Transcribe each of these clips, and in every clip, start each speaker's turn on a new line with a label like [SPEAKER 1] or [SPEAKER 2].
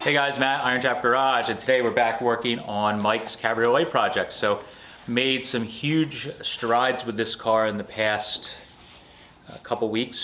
[SPEAKER 1] Hey guys, Matt, IronTrap Garage, and today we're back working on Mike's Cabriolet project. So, made some huge strides with this car in the past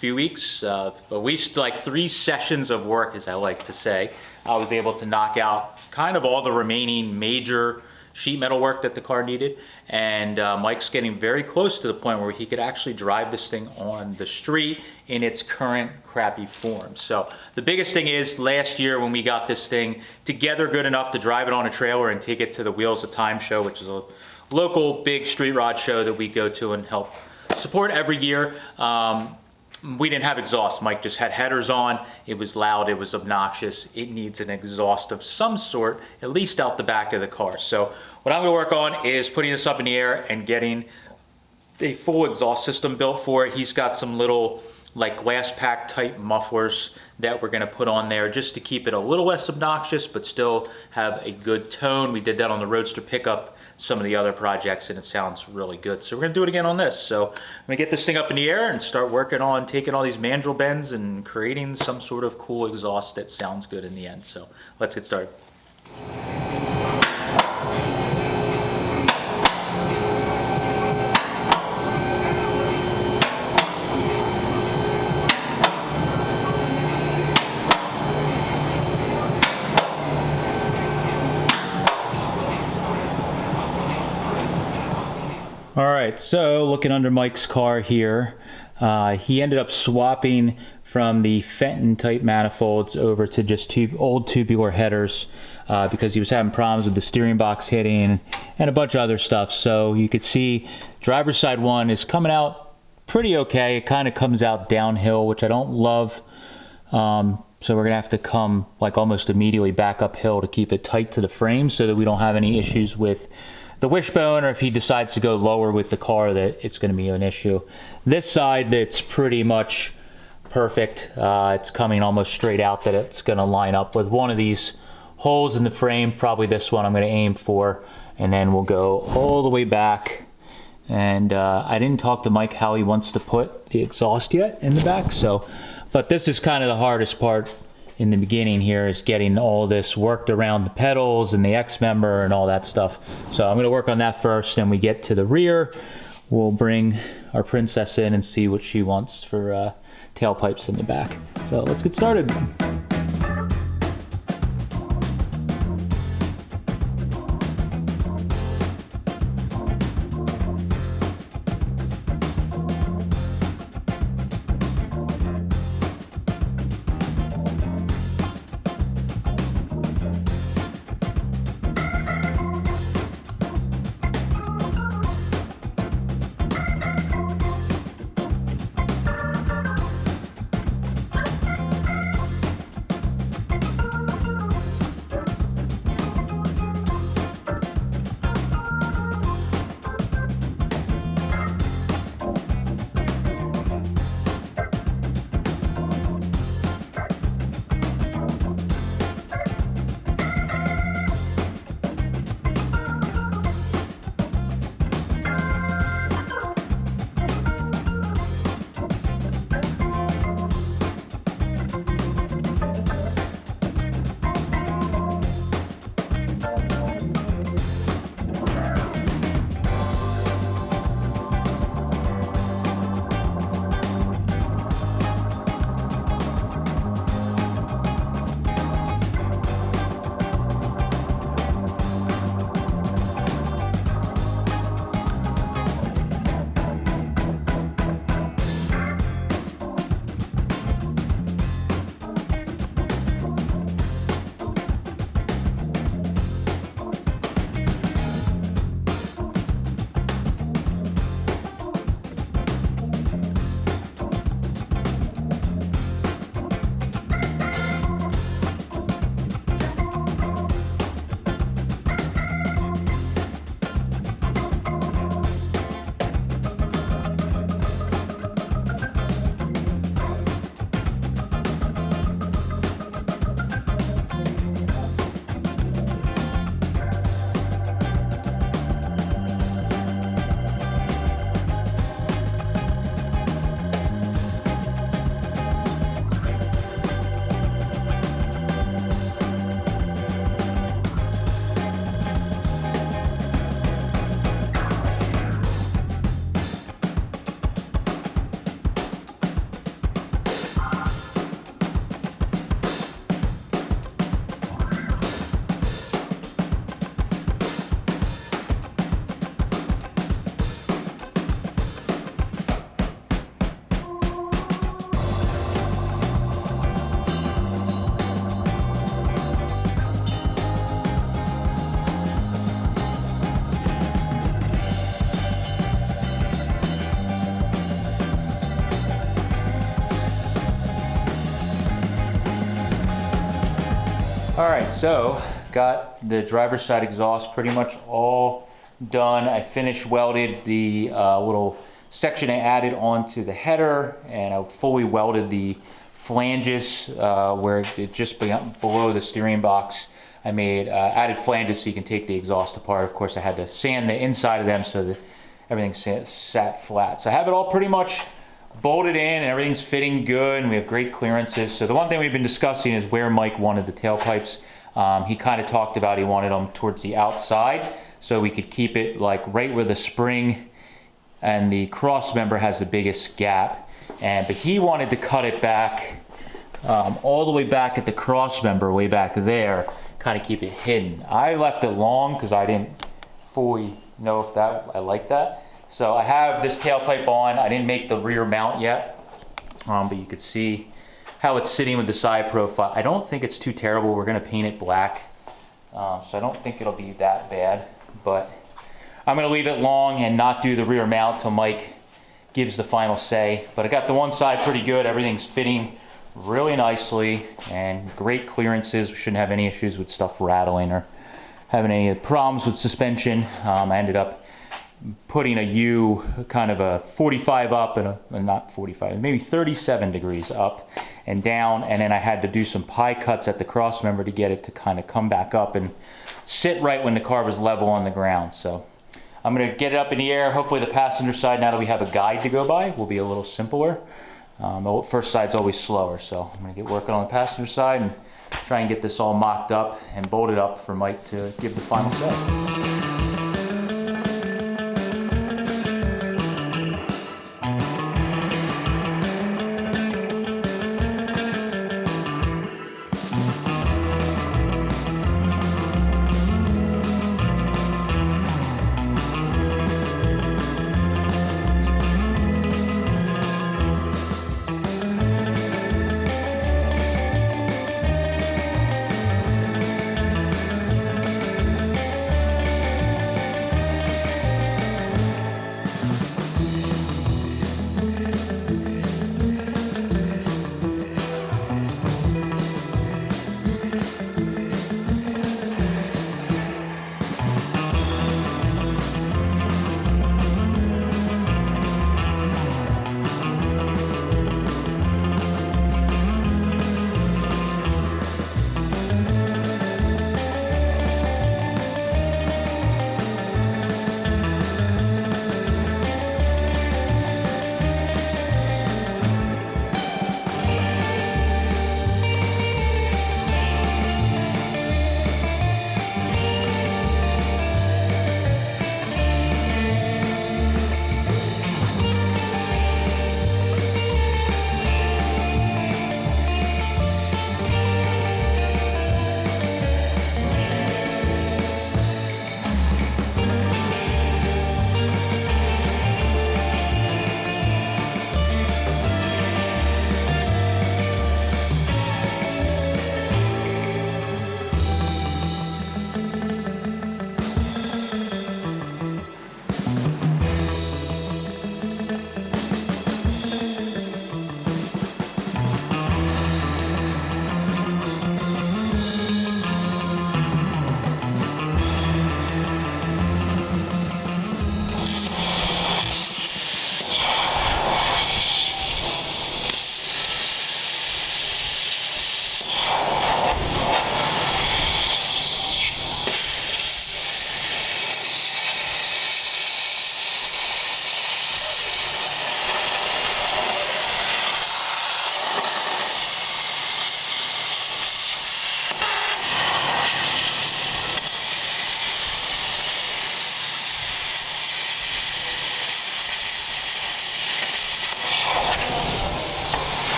[SPEAKER 1] few weeks, but we like 3 sessions of work, as I like to say. I was able to knock out kind of all the remaining major sheet metal work that the car needed, and Mike's getting very close to the point where he could actually drive this thing on the street in its current crappy form. So the biggest thing is, last year when we got this thing together good enough to drive it on a trailer and take it to the Wheels of Time show, which is a local big street rod show that we go to and help support every year, we didn't have exhaust. Mike just had headers on. It was loud, it was obnoxious. It needs an exhaust of some sort, at least out the back of the car. So what I'm gonna work on is putting this up in the air and getting a full exhaust system built for it. He's got some little like glass pack type mufflers that we're gonna put on there just to keep it a little less obnoxious, but still have a good tone. We did that on the Roadster pickup, some of the other projects, and it sounds really good. So we're gonna do it again on this. So I'm gonna get this thing up in the air and start working on taking all these mandrel bends and creating some sort of cool exhaust that sounds good in the end. So let's get started. All right, so looking under Mike's car here, he ended up swapping from the Fenton type manifolds over to just old tubular headers because he was having problems with the steering box hitting and a bunch of other stuff. So you could see driver's side one is coming out pretty okay. It kind of comes out downhill, which I don't love. So we're gonna have to come like almost immediately back uphill to keep it tight to the frame so that we don't have any issues with the wishbone, or if he decides to go lower with the car, that it's going to be an issue. This side, that's pretty much perfect. It's coming almost straight out, that it's going to line up with one of these holes in the frame. Probably this one I'm going to aim for, and then we'll go all the way back. And I didn't talk to Mike how he wants to put the exhaust yet in the back. So, but this is kind of the hardest part in the beginning here, is getting all this worked around the pedals and the X member and all that stuff. So I'm gonna work on that first, and we get to the rear, we'll bring our princess in and see what she wants for tailpipes in the back. So let's get started. All right, so got the driver's side exhaust pretty much all done. I finished welded the little section I added onto the header, and I fully welded the flanges where it just below the steering box. I made added flanges so you can take the exhaust apart. Of course, I had to sand the inside of them so that everything sat flat. So I have it all pretty much bolted in and everything's fitting good, and we have great clearances. So the one thing we've been discussing is where Mike wanted the tailpipes. He kind of talked about he wanted them towards the outside so we could keep it like right where the spring and the cross member has the biggest gap. But he wanted to cut it back all the way back at the cross member, way back there, kind of keep it hidden. I left it long because I didn't fully know if I like that. So I have this tailpipe on. I didn't make the rear mount yet, but you could see how it's sitting with the side profile. I don't think it's too terrible. We're gonna paint it black, so I don't think it'll be that bad, but I'm gonna leave it long and not do the rear mount till Mike gives the final say. But I got the one side pretty good. Everything's fitting really nicely and great clearances. We shouldn't have any issues with stuff rattling or having any problems with suspension. I ended up putting a U, kind of a 45 up and not 45, maybe 37 degrees up and down, and then I had to do some pie cuts at the cross member to get it to kind of come back up and sit right when the car was level on the ground. So I'm going to get it up in the air. Hopefully the passenger side, now that we have a guide to go by, will be a little simpler. The first side's always slower, so I'm going to get working on the passenger side and try and get this all mocked up and bolted up for Mike to give the final say.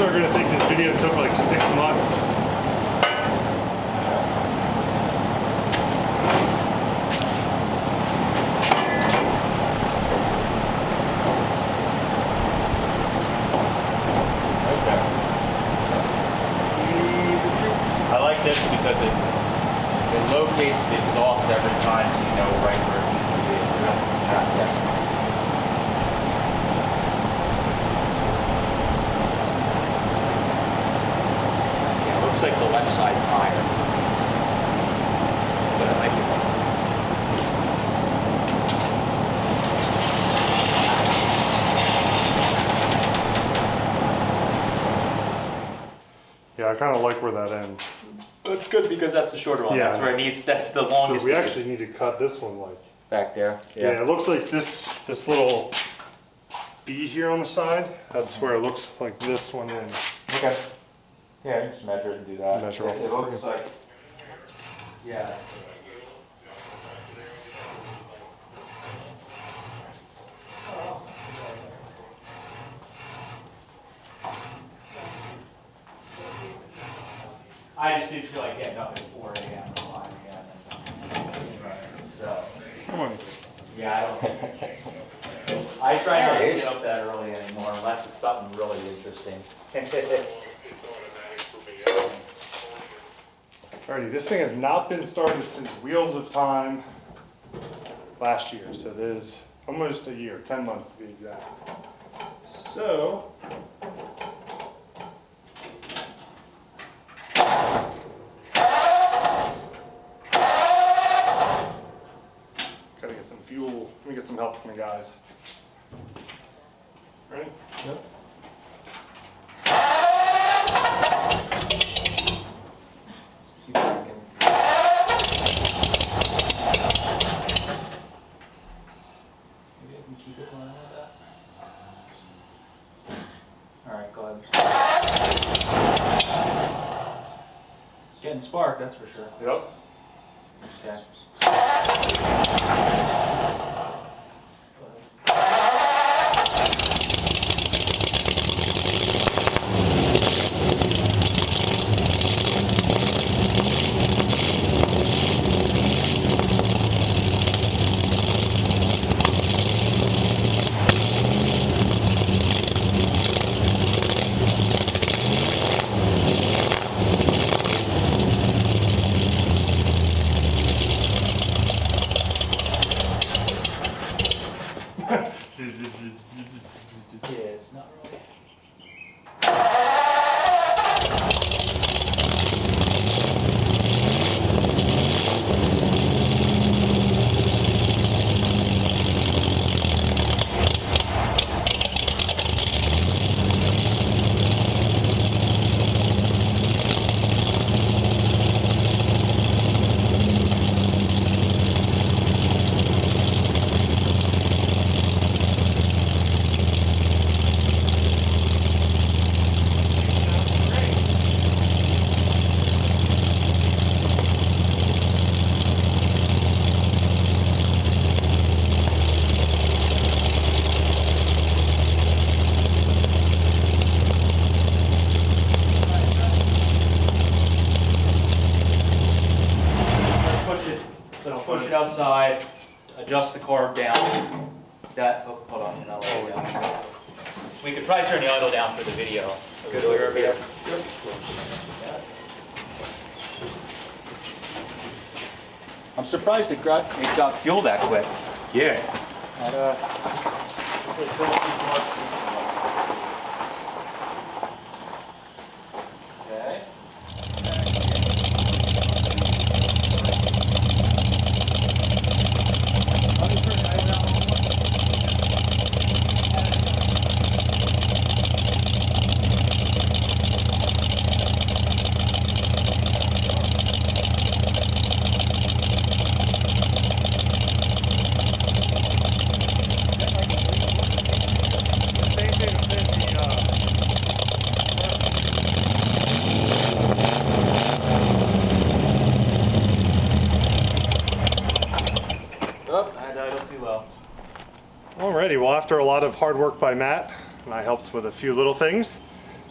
[SPEAKER 2] are going to think this video took like 6 months.
[SPEAKER 1] I like this because it locates the exhaust every time, so you know right where it needs to be. Yeah. Yeah, it looks like the left side's higher. But I like it.
[SPEAKER 2] Yeah, I kind of like where that ends.
[SPEAKER 1] It's good because that's the shorter one.
[SPEAKER 2] Yeah.
[SPEAKER 1] That's where it needs. That's the longest.
[SPEAKER 2] So we actually need to cut this one like
[SPEAKER 1] back there.
[SPEAKER 2] yeah. It looks like this little bead here on the side. That's where it looks like this one ends.
[SPEAKER 1] Okay. Yeah, you just measure it and do that.
[SPEAKER 2] Measure
[SPEAKER 1] it. It looks like. Yeah. I just didn't feel like getting up at 4 a.m. or 5 a.m. So,
[SPEAKER 2] Come on.
[SPEAKER 1] yeah, I try not to get up that early anymore unless it's something really interesting.
[SPEAKER 2] Alrighty, this thing has not been started since Wheels of Time last year, so there's almost a year, 10 months to be exact. So, gotta get some fuel. Let me get some help from the guys. Ready?
[SPEAKER 1] Yep. Keep working. Maybe I can keep it going like that. All right, go ahead. Getting spark, that's for sure.
[SPEAKER 2] Yep.
[SPEAKER 1] Okay. Yeah, it's not really. Let's push it outside, adjust the carb down. That, oh, hold on, no, down. We could probably turn the idle down for the video. Good order, yeah. I'm surprised it got fuel that quick.
[SPEAKER 2] Yeah.
[SPEAKER 1] Okay.
[SPEAKER 2] Alrighty, well after a lot of hard work by Matt, and I helped with a few little things,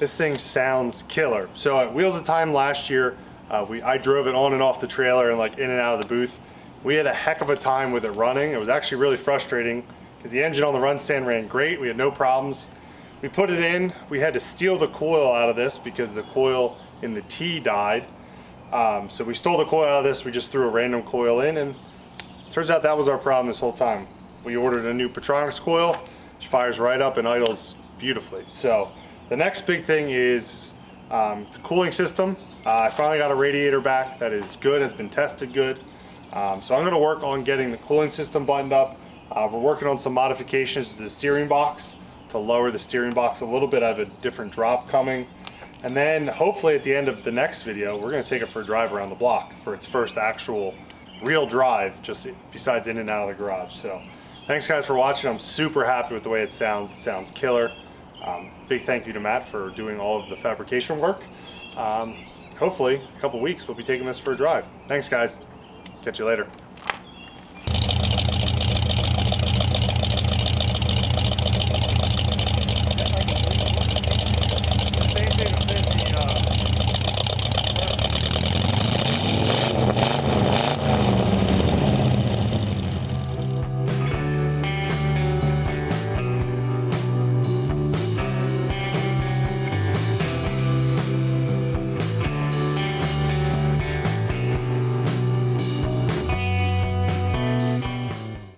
[SPEAKER 2] This thing sounds killer. So at Wheels of Time last year, I drove it on and off the trailer and like in and out of the booth. We had a heck of a time with it running. It was actually really frustrating because the engine on the run stand ran great. We had no problems. We put it in. We had to steal the coil out of this because the coil in the T died. So we stole the coil out of this. We just threw a random coil in, and turns out that was our problem this whole time. We ordered a new Petronics coil, which fires right up and idles beautifully. So the next big thing is the cooling system. I finally got a radiator back that is good, has been tested good. So I'm going to work on getting the cooling system buttoned up. We're working on some modifications to the steering box to lower the steering box a little bit. I have a different drop coming. And then hopefully at the end of the next video, we're going to take it for a drive around the block for its first actual real drive, just besides in and out of the garage. So thanks guys for watching. I'm super happy with the way it sounds. It sounds killer. Big thank you to Matt for doing all of the fabrication work. Hopefully, a couple weeks, we'll be taking this for a drive. Thanks, guys. Catch you later.